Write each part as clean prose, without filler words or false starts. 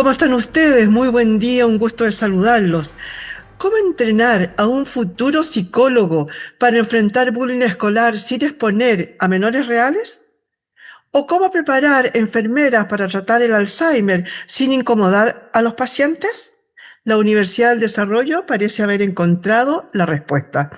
¿Cómo están ustedes? Muy buen día, un gusto de saludarlos. ¿Cómo entrenar a un futuro psicólogo para enfrentar bullying escolar sin exponer a menores reales? ¿O cómo preparar enfermeras para tratar el Alzheimer sin incomodar a los pacientes? La Universidad del Desarrollo parece haber encontrado la respuesta.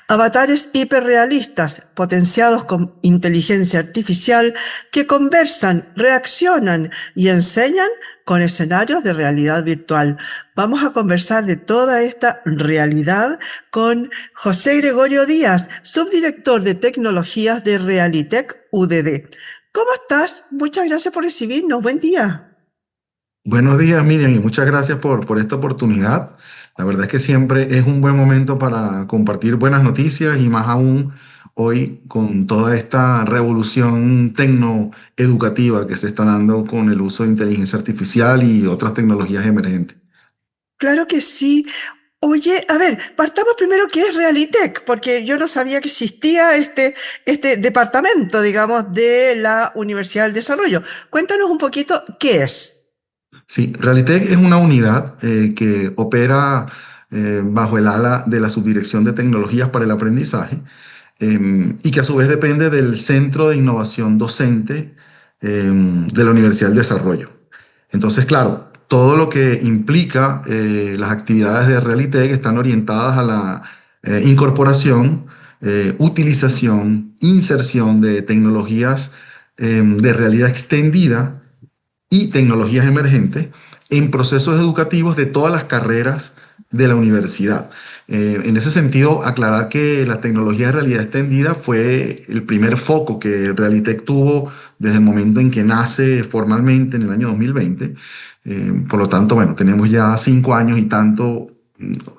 Avatares hiperrealistas potenciados con inteligencia artificial que conversan, reaccionan y enseñan con escenarios de realidad virtual. Vamos a conversar de toda esta realidad con José Gregorio Díaz, subdirector de tecnologías de Realitec UDD. ¿Cómo estás? Muchas gracias por recibirnos. Buen día. Buenos días, Miriam, y muchas gracias por esta oportunidad. La verdad es que siempre es un buen momento para compartir buenas noticias y más aún hoy con toda esta revolución tecnoeducativa que se está dando con el uso de inteligencia artificial y otras tecnologías emergentes. Claro que sí. Oye, a ver, partamos primero qué es Realitec, porque yo no sabía que existía este departamento, digamos, de la Universidad del Desarrollo. Cuéntanos un poquito qué es. Sí, Realitec es una unidad que opera bajo el ala de la Subdirección de Tecnologías para el Aprendizaje y que a su vez depende del Centro de Innovación Docente de la Universidad del Desarrollo. Entonces, claro, todo lo que implica las actividades de Realitec están orientadas a la incorporación, utilización, inserción de tecnologías de realidad extendida y tecnologías emergentes en procesos educativos de todas las carreras de la universidad. En ese sentido, aclarar que la tecnología de realidad extendida fue el primer foco que Realitec tuvo desde el momento en que nace formalmente en el año 2020. Por lo tanto, bueno, tenemos ya 5 años y tanto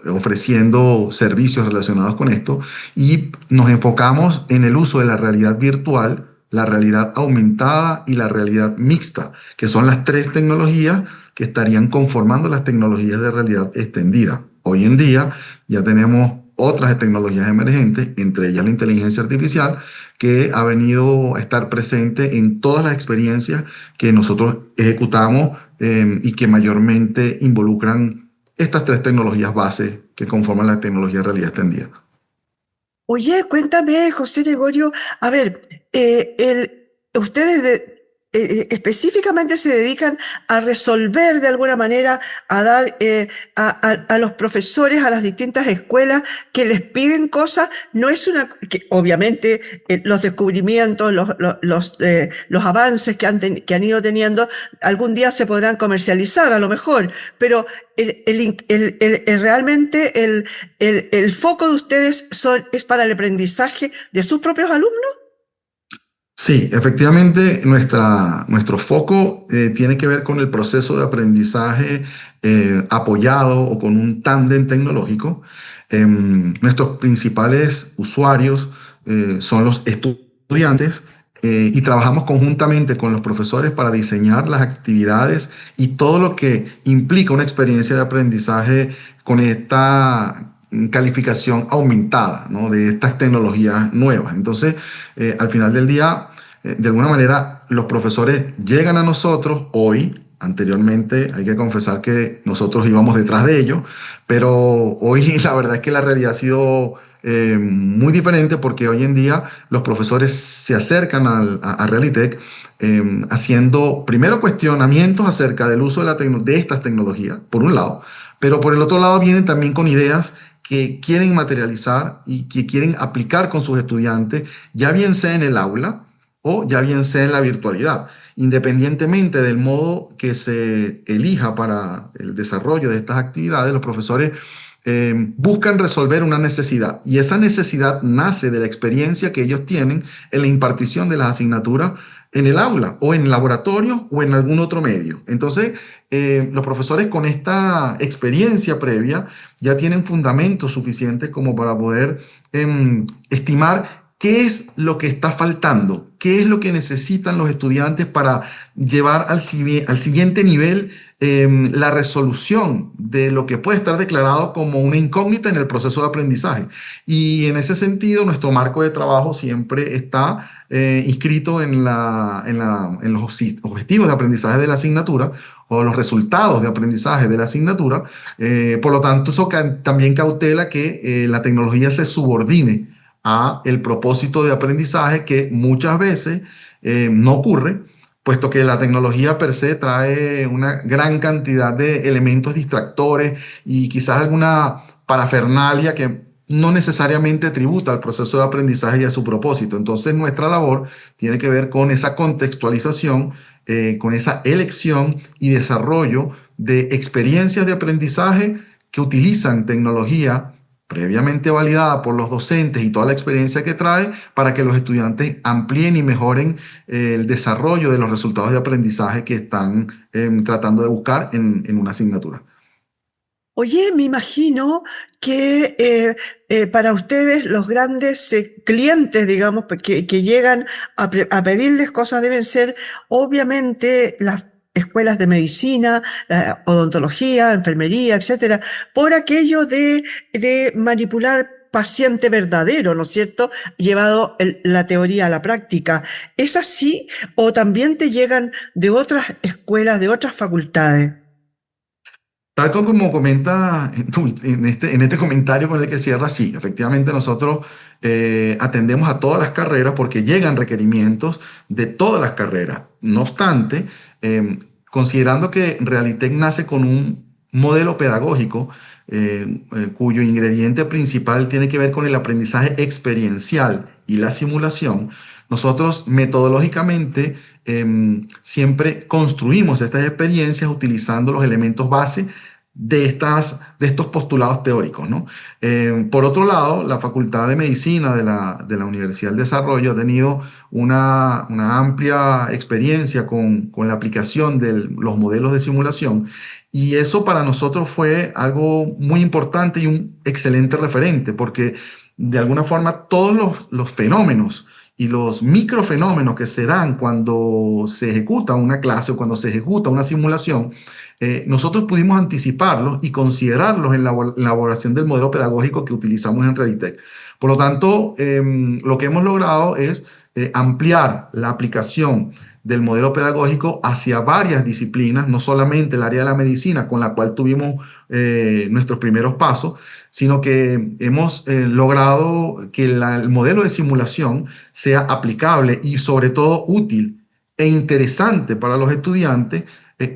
ofreciendo servicios relacionados con esto y nos enfocamos en el uso de la realidad virtual, la realidad aumentada y la realidad mixta, que son las tres tecnologías que estarían conformando las tecnologías de realidad extendida. Hoy en día ya tenemos otras tecnologías emergentes, entre ellas la inteligencia artificial, que ha venido a estar presente en todas las experiencias que nosotros ejecutamos y que mayormente involucran estas tres tecnologías bases que conforman la tecnología de realidad extendida. Oye, cuéntame, José Gregorio, a ver, ustedes específicamente se dedican a resolver de alguna manera, a dar a los profesores, a las distintas escuelas que les piden cosas. No es que obviamente los descubrimientos, los avances que han ido teniendo, algún día se podrán comercializar a lo mejor, pero realmente el foco de ustedes es para el aprendizaje de sus propios alumnos. Sí, efectivamente, nuestro foco tiene que ver con el proceso de aprendizaje apoyado o con un tándem tecnológico. Nuestros principales usuarios son los estudiantes y trabajamos conjuntamente con los profesores para diseñar las actividades y todo lo que implica una experiencia de aprendizaje con esta calificación aumentada, ¿no? De estas tecnologías nuevas. Entonces, al final del día, de alguna manera, los profesores llegan a nosotros hoy. Anteriormente, hay que confesar que nosotros íbamos detrás de ellos, pero hoy la verdad es que la realidad ha sido muy diferente porque hoy en día los profesores se acercan a Realitec haciendo primero cuestionamientos acerca del uso de estas tecnologías, por un lado, pero por el otro lado vienen también con ideas que quieren materializar y que quieren aplicar con sus estudiantes, ya bien sea en el aula o ya bien sea en la virtualidad. Independientemente del modo que se elija para el desarrollo de estas actividades, los profesores buscan resolver una necesidad y esa necesidad nace de la experiencia que ellos tienen en la impartición de las asignaturas en el aula o en laboratorio o en algún otro medio. Entonces, los profesores con esta experiencia previa ya tienen fundamentos suficientes como para poder estimar qué es lo que está faltando, qué es lo que necesitan los estudiantes para llevar al siguiente nivel la resolución de lo que puede estar declarado como una incógnita en el proceso de aprendizaje. Y en ese sentido, nuestro marco de trabajo siempre está inscrito en los objetivos de aprendizaje de la asignatura o los resultados de aprendizaje de la asignatura. Por lo tanto, eso también cautela que la tecnología se subordine a el propósito de aprendizaje que muchas veces no ocurre, puesto que la tecnología per se trae una gran cantidad de elementos distractores y quizás alguna parafernalia que no necesariamente tributa al proceso de aprendizaje y a su propósito. Entonces, nuestra labor tiene que ver con esa contextualización, con esa elección y desarrollo de experiencias de aprendizaje que utilizan tecnología previamente validada por los docentes y toda la experiencia que trae para que los estudiantes amplíen y mejoren el desarrollo de los resultados de aprendizaje que están tratando de buscar en una asignatura. Oye, me imagino que para ustedes los grandes clientes, digamos, que llegan a pedirles cosas deben ser obviamente las escuelas de medicina, odontología, enfermería, etcétera, por aquello de manipular paciente verdadero, ¿no es cierto? Llevado la teoría a la práctica. ¿Es así? ¿O también te llegan de otras escuelas, de otras facultades? Tal como comenta en este comentario con el que cierra, sí, efectivamente nosotros atendemos a todas las carreras porque llegan requerimientos de todas las carreras. No obstante, considerando que Realitec nace con un modelo pedagógico cuyo ingrediente principal tiene que ver con el aprendizaje experiencial y la simulación, nosotros metodológicamente siempre construimos estas experiencias utilizando los elementos base de estos postulados teóricos, ¿no? Por otro lado, la Facultad de Medicina de la Universidad del Desarrollo ha tenido una amplia experiencia con la aplicación de los modelos de simulación y eso para nosotros fue algo muy importante y un excelente referente porque de alguna forma todos los fenómenos y los microfenómenos que se dan cuando se ejecuta una clase o cuando se ejecuta una simulación, nosotros pudimos anticiparlos y considerarlos en la elaboración del modelo pedagógico que utilizamos en Realitec. Por lo tanto, lo que hemos logrado es ampliar la aplicación del modelo pedagógico hacia varias disciplinas, no solamente el área de la medicina, con la cual tuvimos nuestros primeros pasos, sino que hemos logrado que el modelo de simulación sea aplicable y sobre todo útil e interesante para los estudiantes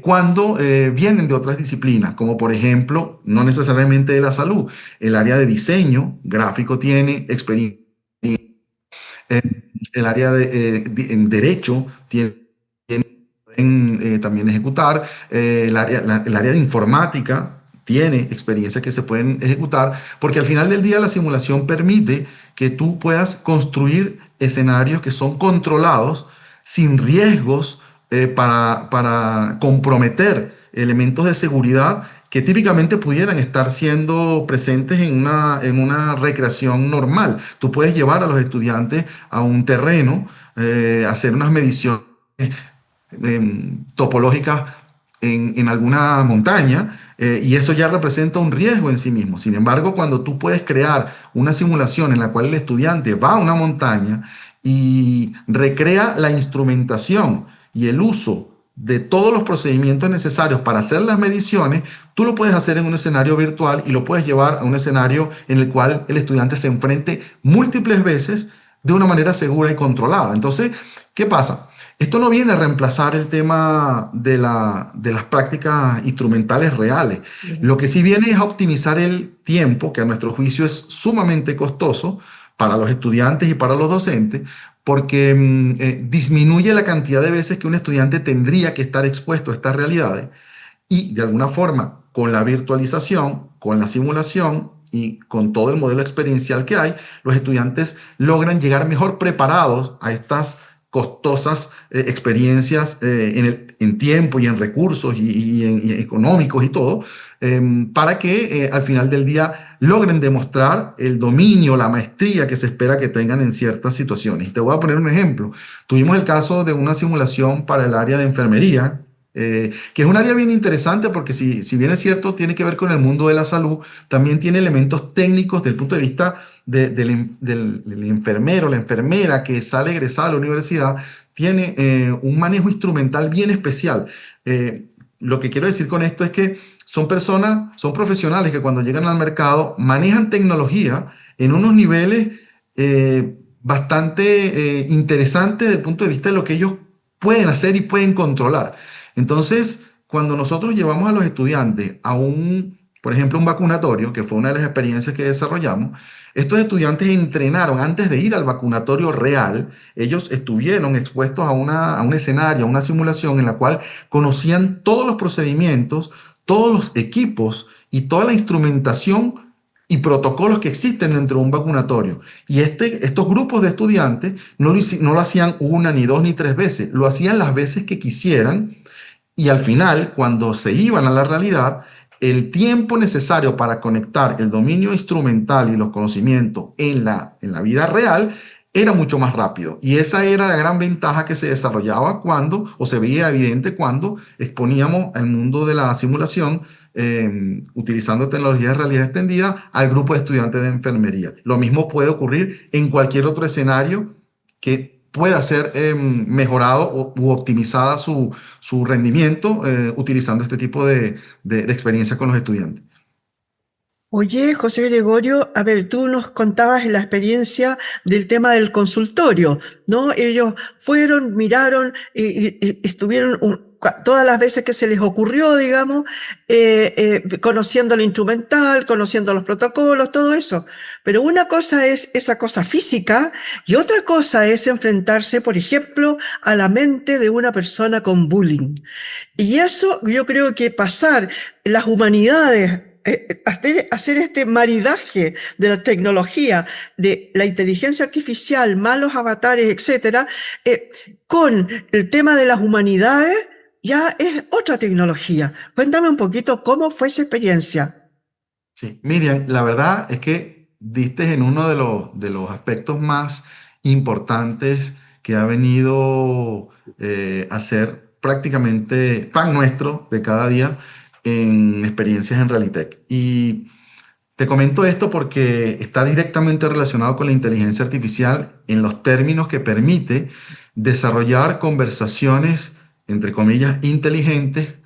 cuando vienen de otras disciplinas, como por ejemplo, no necesariamente de la salud, el área de diseño gráfico tiene experiencia, el área en derecho tiene también ejecutar, el área de informática tiene experiencias que se pueden ejecutar, porque al final del día la simulación permite que tú puedas construir escenarios que son controlados sin riesgos para comprometer elementos de seguridad que típicamente pudieran estar siendo presentes en una recreación normal. Tú puedes llevar a los estudiantes a un terreno, hacer unas mediciones topológicas en alguna montaña, y eso ya representa un riesgo en sí mismo. Sin embargo, cuando tú puedes crear una simulación en la cual el estudiante va a una montaña y recrea la instrumentación y el uso de todos los procedimientos necesarios para hacer las mediciones, tú lo puedes hacer en un escenario virtual y lo puedes llevar a un escenario en el cual el estudiante se enfrente múltiples veces de una manera segura y controlada. Entonces, ¿qué pasa? Esto no viene a reemplazar el tema de las prácticas instrumentales reales. Lo que sí viene es a optimizar el tiempo, que a nuestro juicio es sumamente costoso para los estudiantes y para los docentes, porque disminuye la cantidad de veces que un estudiante tendría que estar expuesto a estas realidades y de alguna forma con la virtualización, con la simulación y con todo el modelo experiencial que hay, los estudiantes logran llegar mejor preparados a estas costosas experiencias en tiempo y en recursos y económicos y todo, para que al final del día logren demostrar el dominio, la maestría que se espera que tengan en ciertas situaciones. Y te voy a poner un ejemplo. Tuvimos el caso de una simulación para el área de enfermería que es un área bien interesante porque si bien es cierto, tiene que ver con el mundo de la salud, también tiene elementos técnicos desde el punto de vista del enfermero, la enfermera que sale egresada a la universidad, tiene un manejo instrumental bien especial. Lo que quiero decir con esto es que son personas, son profesionales que cuando llegan al mercado manejan tecnología en unos niveles bastante interesantes desde el punto de vista de lo que ellos pueden hacer y pueden controlar. Entonces, cuando nosotros llevamos a los estudiantes a por ejemplo, un vacunatorio, que fue una de las experiencias que desarrollamos, estos estudiantes entrenaron antes de ir al vacunatorio real, ellos estuvieron expuestos a un escenario, a una simulación en la cual conocían todos los procedimientos, todos los equipos y toda la instrumentación y protocolos que existen dentro de un vacunatorio. Y estos grupos de estudiantes no lo hacían una, ni dos, ni tres veces, lo hacían las veces que quisieran y al final, cuando se iban a la realidad, el tiempo necesario para conectar el dominio instrumental y los conocimientos en la vida real era mucho más rápido. Y esa era la gran ventaja que se desarrollaba o se veía evidente cuando exponíamos el mundo de la simulación utilizando tecnologías de realidad extendida al grupo de estudiantes de enfermería. Lo mismo puede ocurrir en cualquier otro escenario que pueda ser mejorado u optimizada su rendimiento utilizando este tipo de experiencia con los estudiantes. Oye, José Gregorio, a ver, tú nos contabas en la experiencia del tema del consultorio, ¿no? Ellos fueron, miraron y estuvieron todas las veces que se les ocurrió, digamos, conociendo el instrumental, conociendo los protocolos, todo eso. Pero una cosa es esa cosa física y otra cosa es enfrentarse, por ejemplo, a la mente de una persona con bullying. Y eso yo creo que pasar las humanidades, hacer este maridaje de la tecnología, de la inteligencia artificial, malos avatares, etcétera, con el tema de las humanidades, ya es otra tecnología. Cuéntame un poquito cómo fue esa experiencia. Sí, Miriam, la verdad es que diste en uno de los aspectos más importantes que ha venido a ser prácticamente pan nuestro de cada día en experiencias en Realitech. Y te comento esto porque está directamente relacionado con la inteligencia artificial en los términos que permite desarrollar conversaciones, entre comillas, inteligentes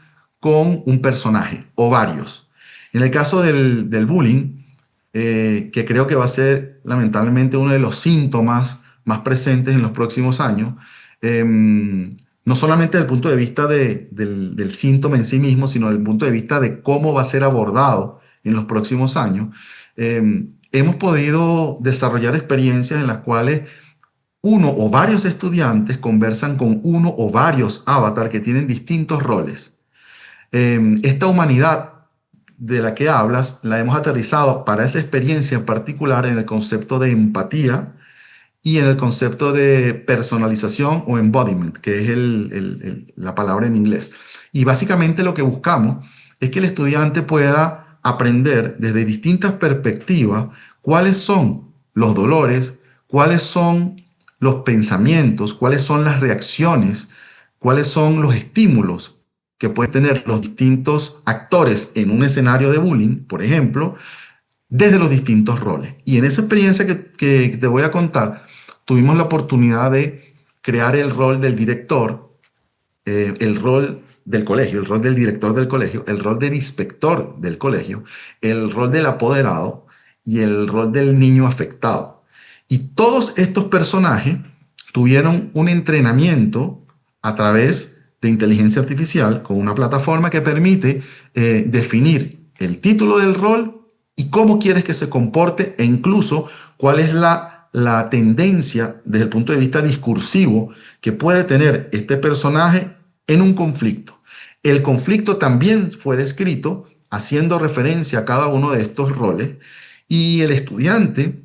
con un personaje o varios. En el caso del bullying, que creo que va a ser lamentablemente uno de los síntomas más presentes en los próximos años, no solamente desde el punto de vista del síntoma en sí mismo, sino desde el punto de vista de cómo va a ser abordado en los próximos años, hemos podido desarrollar experiencias en las cuales uno o varios estudiantes conversan con uno o varios avatars que tienen distintos roles. Esta humanidad de la que hablas la hemos aterrizado para esa experiencia en particular en el concepto de empatía y en el concepto de personalización o embodiment, que es la palabra en inglés. Y básicamente lo que buscamos es que el estudiante pueda aprender desde distintas perspectivas cuáles son los dolores, cuáles son los pensamientos, cuáles son las reacciones, cuáles son los estímulos que pueden tener los distintos actores en un escenario de bullying, por ejemplo, desde los distintos roles. Y en esa experiencia que te voy a contar, tuvimos la oportunidad de crear el rol del director, el rol del colegio, el rol del director del colegio, el rol del inspector del colegio, el rol del apoderado y el rol del niño afectado. Y todos estos personajes tuvieron un entrenamiento a través de inteligencia artificial con una plataforma que permite definir el título del rol y cómo quieres que se comporte e incluso cuál es la tendencia desde el punto de vista discursivo que puede tener este personaje en un conflicto. El conflicto también fue descrito haciendo referencia a cada uno de estos roles y el estudiante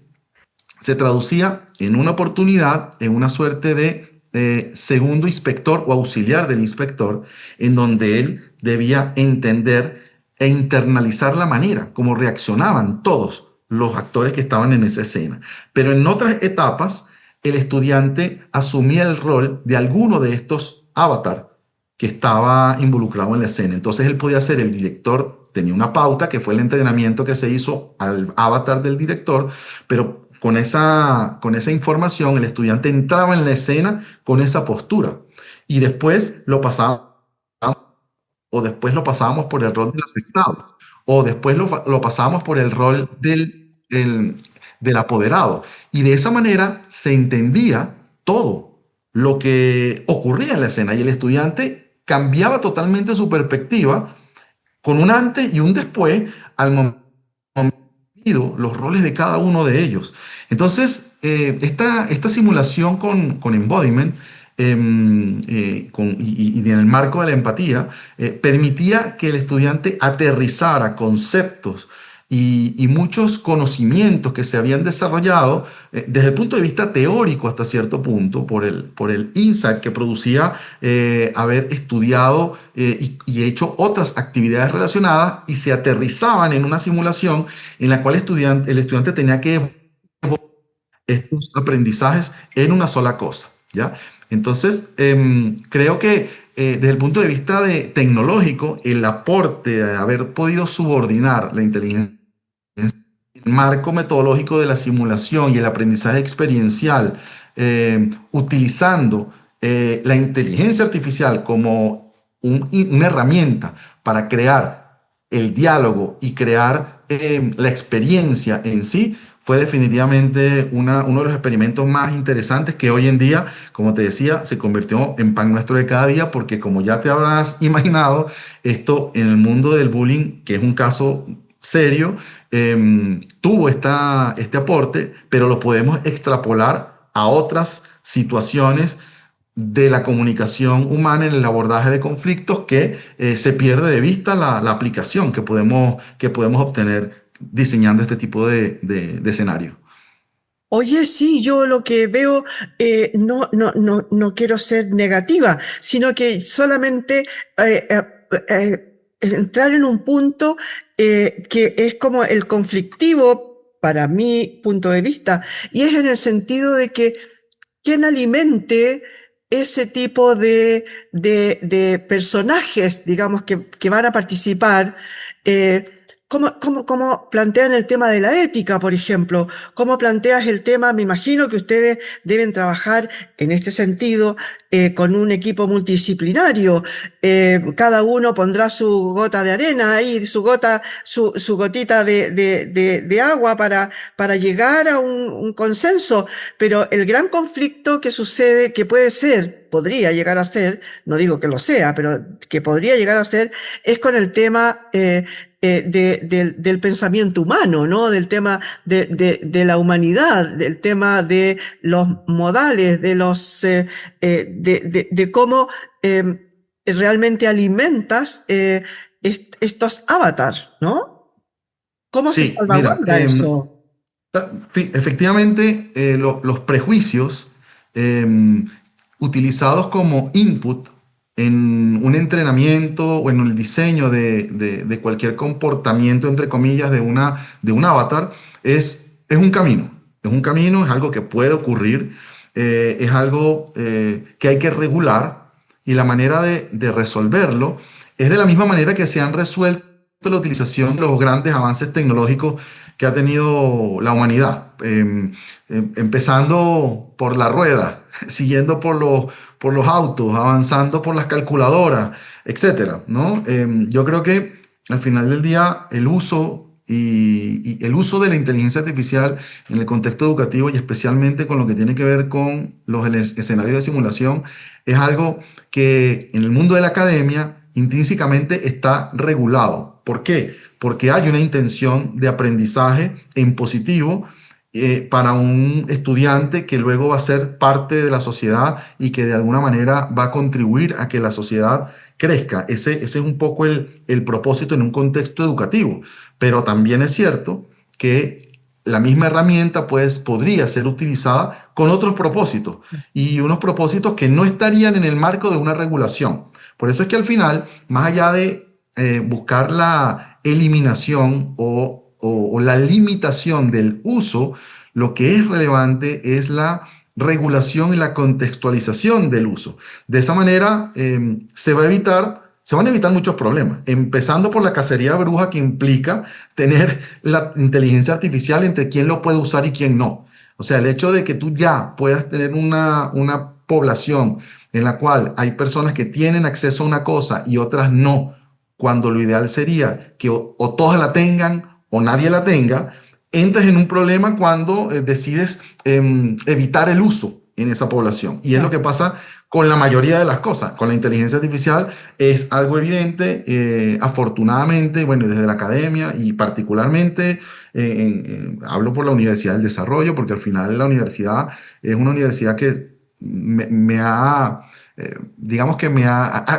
se traducía en una oportunidad, en una suerte de segundo inspector o auxiliar del inspector, en donde él debía entender e internalizar la manera como reaccionaban todos los actores que estaban en esa escena. Pero en otras etapas, el estudiante asumía el rol de alguno de estos avatars que estaba involucrado en la escena. Entonces él podía ser el director, tenía una pauta que fue el entrenamiento que se hizo al avatar del director, pero con esa información el estudiante entraba en la escena con esa postura y después lo pasaba o después lo pasábamos por el rol del afectado, o después lo pasábamos por el rol del apoderado. Y de esa manera se entendía todo lo que ocurría en la escena y el estudiante cambiaba totalmente su perspectiva con un antes y un después al momento los roles de cada uno de ellos. Entonces, esta simulación con embodiment y en el marco de la empatía, permitía que el estudiante aterrizara conceptos y muchos conocimientos que se habían desarrollado desde el punto de vista teórico hasta cierto punto, por el insight que producía haber estudiado y hecho otras actividades relacionadas y se aterrizaban en una simulación en la cual el estudiante tenía que estos aprendizajes en una sola cosa, ¿ya? Entonces, creo que desde el punto de vista tecnológico, el aporte de haber podido subordinar la inteligencia, el marco metodológico de la simulación y el aprendizaje experiencial, utilizando la inteligencia artificial como una herramienta para crear el diálogo y crear la experiencia en sí, fue definitivamente uno de los experimentos más interesantes que hoy en día, como te decía, se convirtió en pan nuestro de cada día, porque como ya te habrás imaginado, esto en el mundo del bullying, que es un caso serio, tuvo este aporte, pero lo podemos extrapolar a otras situaciones de la comunicación humana en el abordaje de conflictos que se pierde de vista la aplicación que podemos obtener diseñando este tipo de escenario. Oye, sí, yo lo que veo, no quiero ser negativa, sino que solamente entrar en un punto que es como el conflictivo para mi punto de vista, y es en el sentido de que quien alimente ese tipo de personajes, digamos, que van a participar, ¿cómo plantean el tema de la ética, por ejemplo? ¿Cómo planteas el tema? Me imagino que ustedes deben trabajar en este sentido con un equipo multidisciplinario. Cada uno pondrá su gota de arena ahí, su gotita de agua para llegar a un consenso. Pero el gran conflicto que sucede, que puede ser, podría llegar a ser, no digo que lo sea, pero que podría llegar a ser, es con el tema del pensamiento humano, ¿no? Del tema de la humanidad, del tema de los modales, de cómo realmente alimentas estos avatars, ¿no? ¿Cómo se Sí, mira, salvaguarda eso? efectivamente, los prejuicios em, utilizados como input en un entrenamiento o en el diseño de cualquier comportamiento, entre comillas, de un avatar, es un camino. Es un camino, es algo que puede ocurrir, es algo que hay que regular y la manera de resolverlo es de la misma manera que se han resuelto la utilización de los grandes avances tecnológicos que ha tenido la humanidad, empezando por la rueda, siguiendo por los autos, avanzando por las calculadoras, etcétera, ¿no? Yo creo que al final del día y el uso de la inteligencia artificial en el contexto educativo y especialmente con lo que tiene que ver con los escenarios de simulación es algo que en el mundo de la academia intrínsecamente está regulado. ¿Por qué? Porque hay una intención de aprendizaje en positivo para un estudiante que luego va a ser parte de la sociedad y que de alguna manera va a contribuir a que la sociedad crezca. Ese es un poco el propósito en un contexto educativo. Pero también es cierto que la misma herramienta pues, podría ser utilizada con otros propósitos y unos propósitos que no estarían en el marco de una regulación. Por eso es que al final, más allá de buscar la eliminación o la limitación del uso, lo que es relevante es la regulación y la contextualización del uso. De esa manera se van a evitar muchos problemas, empezando por la cacería bruja que implica tener la inteligencia artificial entre quién lo puede usar y quién no. O sea, el hecho de que tú ya puedas tener una población en la cual hay personas que tienen acceso a una cosa y otras no, cuando lo ideal sería que o todas la tengan o nadie la tenga, entras en un problema cuando decides evitar el uso en esa población. Y es lo que pasa con la mayoría de las cosas. Con la inteligencia artificial es algo evidente, afortunadamente, bueno, desde la academia y particularmente, hablo por la Universidad del Desarrollo, porque al final la universidad es una universidad que me ha, digamos que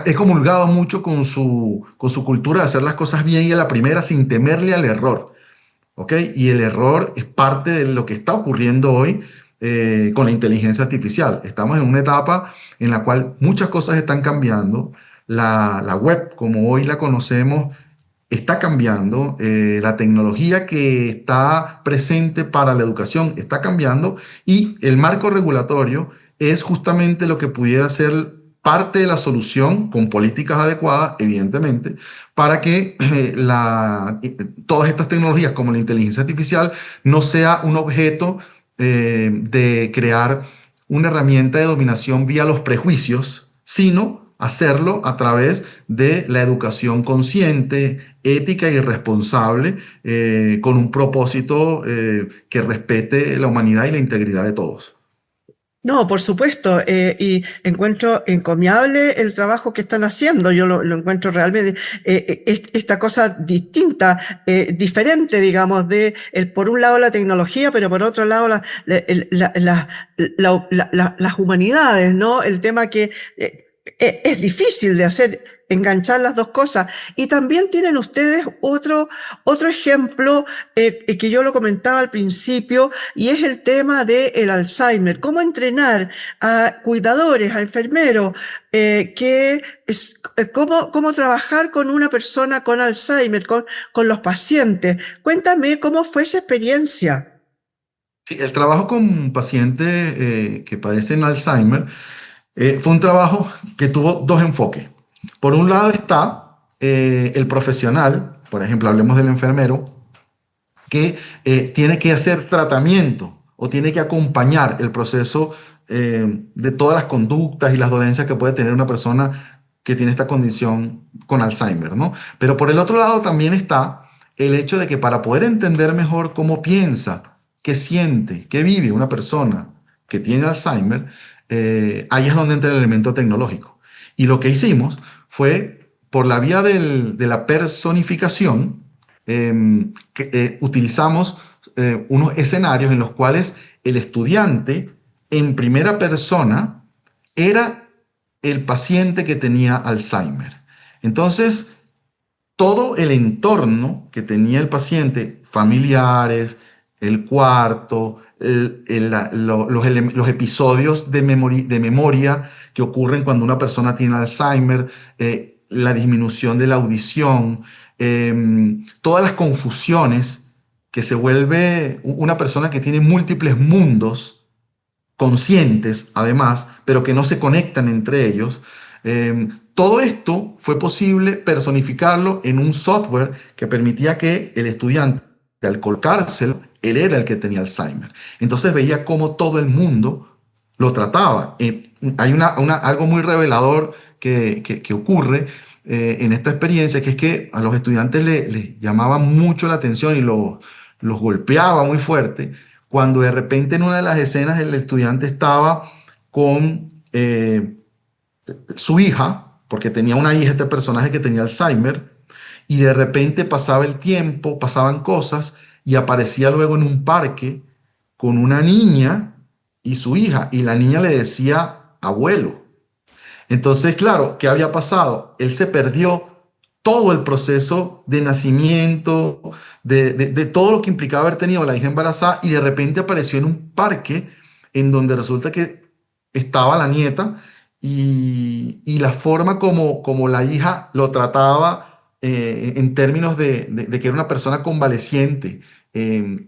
he comulgado mucho con su cultura de hacer las cosas bien y a la primera sin temerle al error. ¿Ok? Y el error es parte de lo que está ocurriendo hoy con la inteligencia artificial. Estamos en una etapa en la cual muchas cosas están cambiando. La web, como hoy la conocemos, está cambiando. La tecnología que está presente para la educación está cambiando y el marco regulatorio es justamente lo que pudiera ser parte de la solución con políticas adecuadas, evidentemente, para que todas estas tecnologías como la inteligencia artificial no sea un objeto de crear una herramienta de dominación vía los prejuicios, sino hacerlo a través de la educación consciente, ética y responsable, con un propósito que respete la humanidad y la integridad de todos. No, por supuesto, y encuentro encomiable el trabajo que están haciendo. Yo lo encuentro realmente esta cosa distinta, diferente, digamos, de por un lado la tecnología, pero por otro lado las humanidades, ¿no? El tema que es difícil de hacer, enganchar las dos cosas. Y también tienen ustedes otro ejemplo que yo lo comentaba al principio, y es el tema del Alzheimer. Cómo entrenar a cuidadores, a enfermeros, cómo trabajar con una persona con Alzheimer, con los pacientes. Cuéntame cómo fue esa experiencia. Sí, el trabajo con pacientes que padecen Alzheimer fue un trabajo que tuvo dos enfoques. Por un lado está el profesional, por ejemplo, hablemos del enfermero, que tiene que hacer tratamiento o tiene que acompañar el proceso de todas las conductas y las dolencias que puede tener una persona que tiene esta condición con Alzheimer, ¿no? Pero por el otro lado también está el hecho de que para poder entender mejor cómo piensa, qué siente, qué vive una persona que tiene Alzheimer, ahí es donde entra el elemento tecnológico. Y lo que hicimos fue, por la vía de la personificación, utilizamos unos escenarios en los cuales el estudiante en primera persona era el paciente que tenía Alzheimer. Entonces, todo el entorno que tenía el paciente, familiares, el cuarto, los episodios de memoria que ocurren cuando una persona tiene Alzheimer, la disminución de la audición, todas las confusiones que se vuelve una persona que tiene múltiples mundos conscientes, además, pero que no se conectan entre ellos. Todo esto fue posible personificarlo en un software que permitía que el estudiante, al colocárselo, él era el que tenía Alzheimer. Entonces veía cómo todo el mundo lo trataba. Hay algo muy revelador que ocurre en esta experiencia, que es que a los estudiantes les llamaba mucho la atención y los golpeaba muy fuerte cuando de repente en una de las escenas el estudiante estaba con su hija, porque tenía una hija este personaje que tenía Alzheimer, y de repente pasaba el tiempo, pasaban cosas, y aparecía luego en un parque con una niña y su hija, y la niña le decía abuelo. Entonces, claro, ¿qué había pasado? Él se perdió todo el proceso de nacimiento, de todo lo que implicaba haber tenido la hija embarazada, y de repente apareció en un parque en donde resulta que estaba la nieta y la forma como la hija lo trataba en términos de que era una persona convaleciente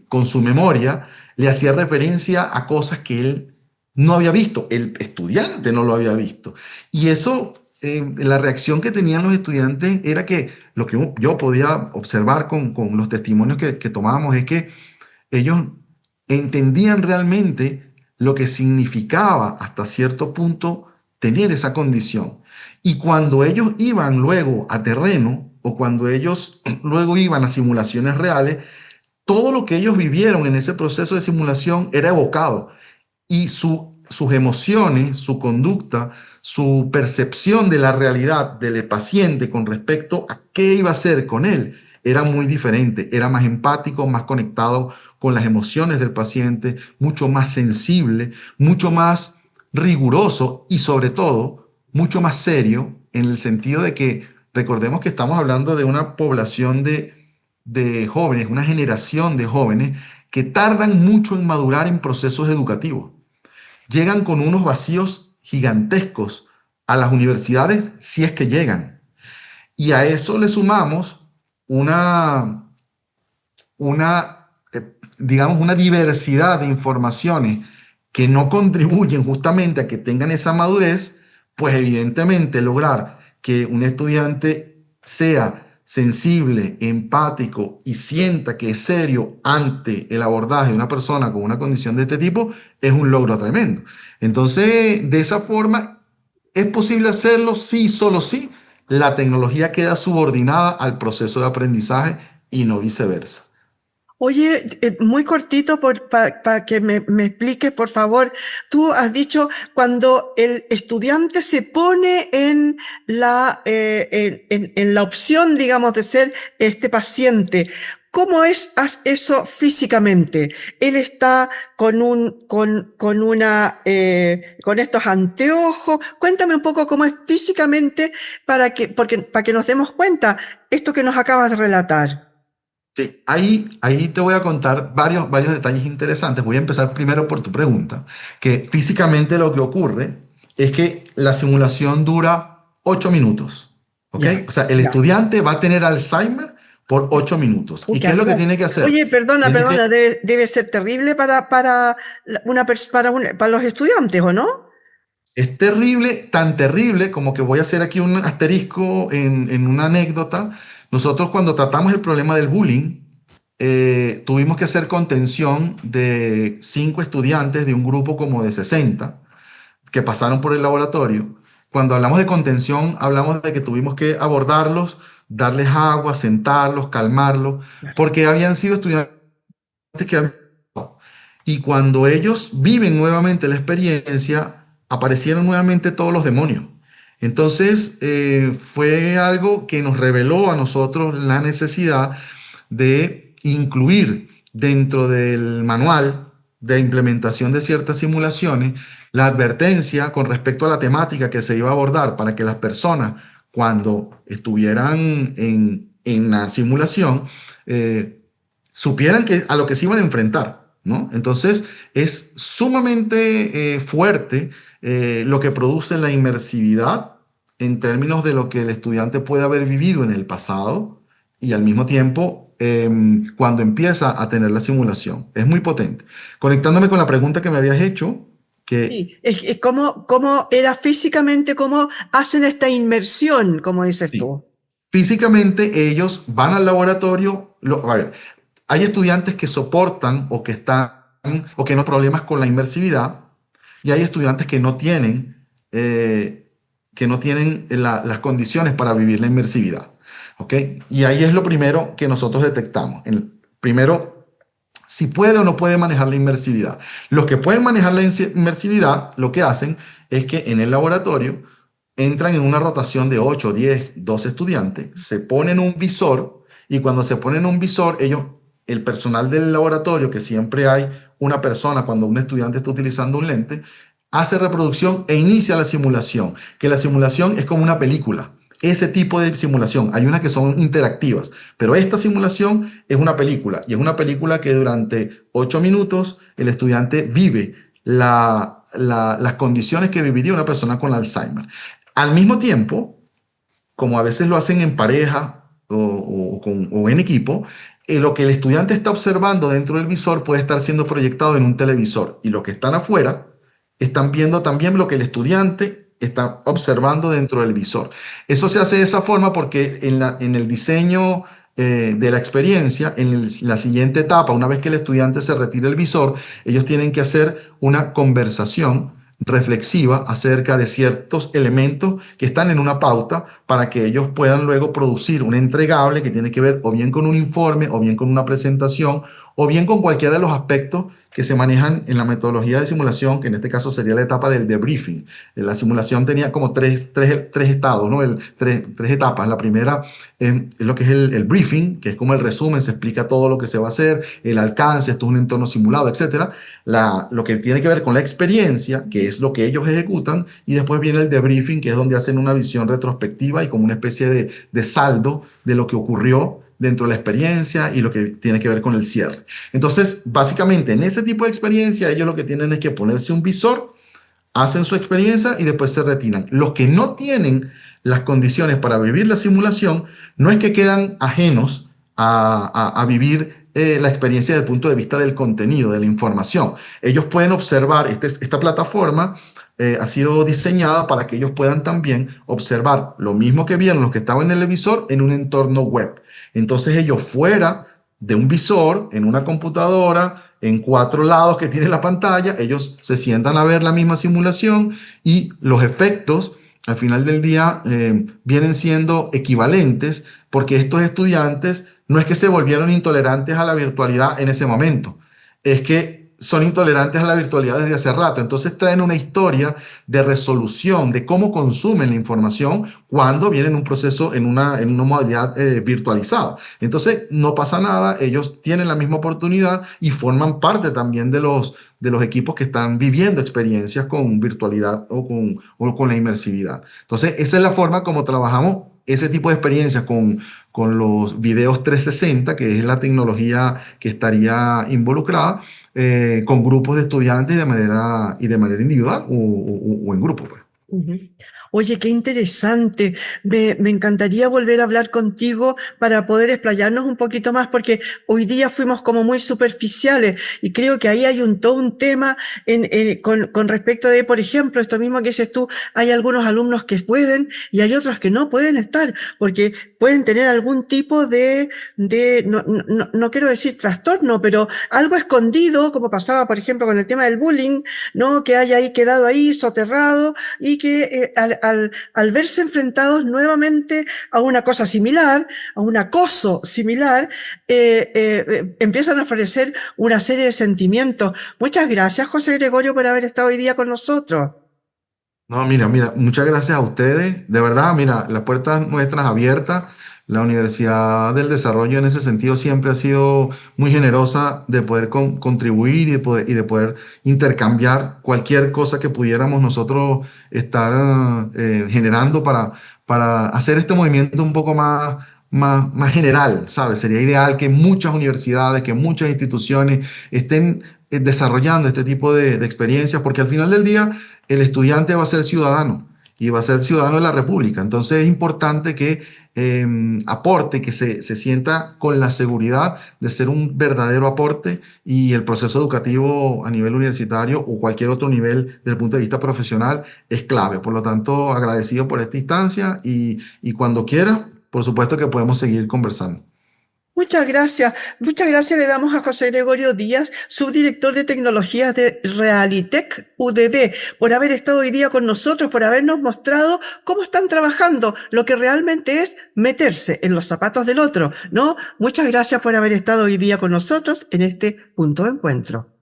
con su memoria, le hacía referencia a cosas que él no había visto, el estudiante no lo había visto. Y eso, la reacción que tenían los estudiantes era que lo que yo podía observar con los testimonios que tomábamos es que ellos entendían realmente lo que significaba hasta cierto punto tener esa condición. Y cuando ellos iban luego a terreno o cuando ellos luego iban a simulaciones reales, todo lo que ellos vivieron en ese proceso de simulación era evocado y sus emociones, su conducta, su percepción de la realidad del paciente con respecto a qué iba a hacer con él era muy diferente, era más empático, más conectado con las emociones del paciente, mucho más sensible, mucho más riguroso y sobre todo mucho más serio en el sentido de que recordemos que estamos hablando de una población de jóvenes, una generación de jóvenes que tardan mucho en madurar en procesos educativos. Llegan con unos vacíos gigantescos a las universidades si es que llegan. Y a eso le sumamos digamos, una diversidad de informaciones que no contribuyen justamente a que tengan esa madurez, pues evidentemente lograr que un estudiante sea sensible, empático y sienta que es serio ante el abordaje de una persona con una condición de este tipo es un logro tremendo. Entonces, de esa forma, ¿es posible hacerlo? Sí, solo sí. La tecnología queda subordinada al proceso de aprendizaje y no viceversa. Oye, muy cortito para que me expliques, por favor. Tú has dicho cuando el estudiante se pone en en la opción, digamos, de ser este paciente. ¿Cómo es eso físicamente? Él está con estos anteojos. Cuéntame un poco cómo es físicamente para que nos demos cuenta esto que nos acabas de relatar. Sí, ahí te voy a contar varios detalles interesantes. Voy a empezar primero por tu pregunta, que físicamente lo que ocurre es que la simulación dura 8 minutos, ¿ok? Ya, O sea, el ya. estudiante va a tener Alzheimer por 8 minutos. Uy, ¿Y qué qué es lo que atroz. tiene que hacer? Oye, perdona, Tiene que, perdona, debe ser terrible para los estudiantes, ¿o no? es terrible, tan terrible como que voy a hacer aquí un asterisco en una anécdota. Nosotros cuando tratamos el problema del bullying, tuvimos que hacer contención de 5 estudiantes de un grupo como de 60 que pasaron por el laboratorio. Cuando hablamos de contención, hablamos de que tuvimos que abordarlos, darles agua, sentarlos, calmarlos, porque habían sido estudiantes que habían... Y cuando ellos viven nuevamente la experiencia, aparecieron nuevamente todos los demonios. Entonces, fue algo que nos reveló a nosotros la necesidad de incluir dentro del manual de implementación de ciertas simulaciones la advertencia con respecto a la temática que se iba a abordar para que las personas, cuando estuvieran en la simulación, supieran a lo que se iban a enfrentar, ¿no? Entonces, es sumamente fuerte lo que produce la inmersividad en términos de lo que el estudiante puede haber vivido en el pasado y al mismo tiempo cuando empieza a tener la simulación. Es muy potente. Conectándome con la pregunta que me habías hecho, que Sí, cómo era físicamente, cómo hacen esta inmersión, como dices sí, tú. físicamente ellos van al laboratorio, a ver, hay estudiantes que soportan o que están o que no tienen problemas con la inmersividad y hay estudiantes que no tienen las condiciones para vivir la inmersividad. ¿Ok? Y ahí es lo primero que nosotros detectamos. Primero, si puede o no puede manejar la inmersividad. Los que pueden manejar la inmersividad, lo que hacen es que en el laboratorio entran en una rotación de 8, 10, 12 estudiantes, se ponen un visor y cuando se ponen un visor, el personal del laboratorio, que siempre hay una persona cuando un estudiante está utilizando un lente, hace reproducción e inicia la simulación, que la simulación es como una película. Ese tipo de simulación, hay unas que son interactivas, pero esta simulación es una película y es una película que durante 8 minutos el estudiante vive las condiciones que viviría una persona con Alzheimer. Al mismo tiempo, como a veces lo hacen en pareja o en equipo, lo que el estudiante está observando dentro del visor puede estar siendo proyectado en un televisor y los que están afuera están viendo también lo que el estudiante está observando dentro del visor. Eso se hace de esa forma porque en el diseño de la experiencia, la siguiente etapa, una vez que el estudiante se retire el visor, ellos tienen que hacer una conversación reflexiva acerca de ciertos elementos que están en una pauta para que ellos puedan luego producir un entregable que tiene que ver o bien con un informe, o bien con una presentación, o bien con cualquiera de los aspectos que se manejan en la metodología de simulación, que en este caso sería la etapa del debriefing. La simulación tenía como tres estados, ¿no? Tres etapas. La primera es lo que es el briefing, que es como el resumen, se explica todo lo que se va a hacer, el alcance, esto es un entorno simulado, etcétera. Lo que tiene que ver con la experiencia, que es lo que ellos ejecutan, y después viene el debriefing, que es donde hacen una visión retrospectiva y como una especie de saldo de lo que ocurrió dentro de la experiencia y lo que tiene que ver con el cierre. Entonces, básicamente, en ese tipo de experiencia, ellos lo que tienen es que ponerse un visor, hacen su experiencia y después se retiran. Los que no tienen las condiciones para vivir la simulación, no es que quedan ajenos a vivir la experiencia desde el punto de vista del contenido, de la información. Ellos pueden observar, esta plataforma ha sido diseñada para que ellos puedan también observar lo mismo que vieron los que estaban en el visor en un entorno web. Entonces ellos fuera de un visor, en una computadora, en 4 lados que tiene la pantalla, ellos se sientan a ver la misma simulación y los efectos al final del día vienen siendo equivalentes porque estos estudiantes no es que se volvieron intolerantes a la virtualidad en ese momento, es que son intolerantes a la virtualidad desde hace rato. Entonces traen una historia de resolución de cómo consumen la información cuando vienen en un proceso, en una modalidad virtualizada. Entonces no pasa nada, ellos tienen la misma oportunidad y forman parte también de los equipos que están viviendo experiencias con virtualidad o con la inmersividad. Entonces esa es la forma como trabajamos ese tipo de experiencias con los videos 360, que es la tecnología que estaría involucrada, con grupos de estudiantes y de manera individual o en grupo, pues. Ujú. Oye, qué interesante. Me encantaría volver a hablar contigo para poder explayarnos un poquito más, porque hoy día fuimos como muy superficiales y creo que ahí hay todo un tema con respecto de, por ejemplo, esto mismo que dices tú, hay algunos alumnos que pueden y hay otros que no pueden estar, porque pueden tener algún tipo no quiero decir trastorno, pero algo escondido, como pasaba, por ejemplo, con el tema del bullying, ¿no? Que haya ahí quedado ahí soterrado y que al verse enfrentados nuevamente a una cosa similar, a un acoso similar, empiezan a ofrecer una serie de sentimientos. Muchas gracias, José Gregorio, por haber estado hoy día con nosotros. No, mira, muchas gracias a ustedes. De verdad, mira, las puertas nuestras abiertas. La Universidad del Desarrollo en ese sentido siempre ha sido muy generosa de poder contribuir y de poder intercambiar cualquier cosa que pudiéramos nosotros estar generando para hacer este movimiento un poco más general, ¿sabes? Sería ideal que muchas universidades, que muchas instituciones estén desarrollando este tipo de experiencias, porque al final del día el estudiante va a ser ciudadano y va a ser ciudadano de la República. Entonces es importante que aporte, que se sienta con la seguridad de ser un verdadero aporte y el proceso educativo a nivel universitario o cualquier otro nivel desde el punto de vista profesional es clave. Por lo tanto, agradecido por esta instancia y cuando quiera, por supuesto que podemos seguir conversando. Muchas gracias. Muchas gracias le damos a José Gregorio Díaz, subdirector de tecnologías de Realitech UDD, por haber estado hoy día con nosotros, por habernos mostrado cómo están trabajando, lo que realmente es meterse en los zapatos del otro, ¿no? Muchas gracias por haber estado hoy día con nosotros en este punto de encuentro.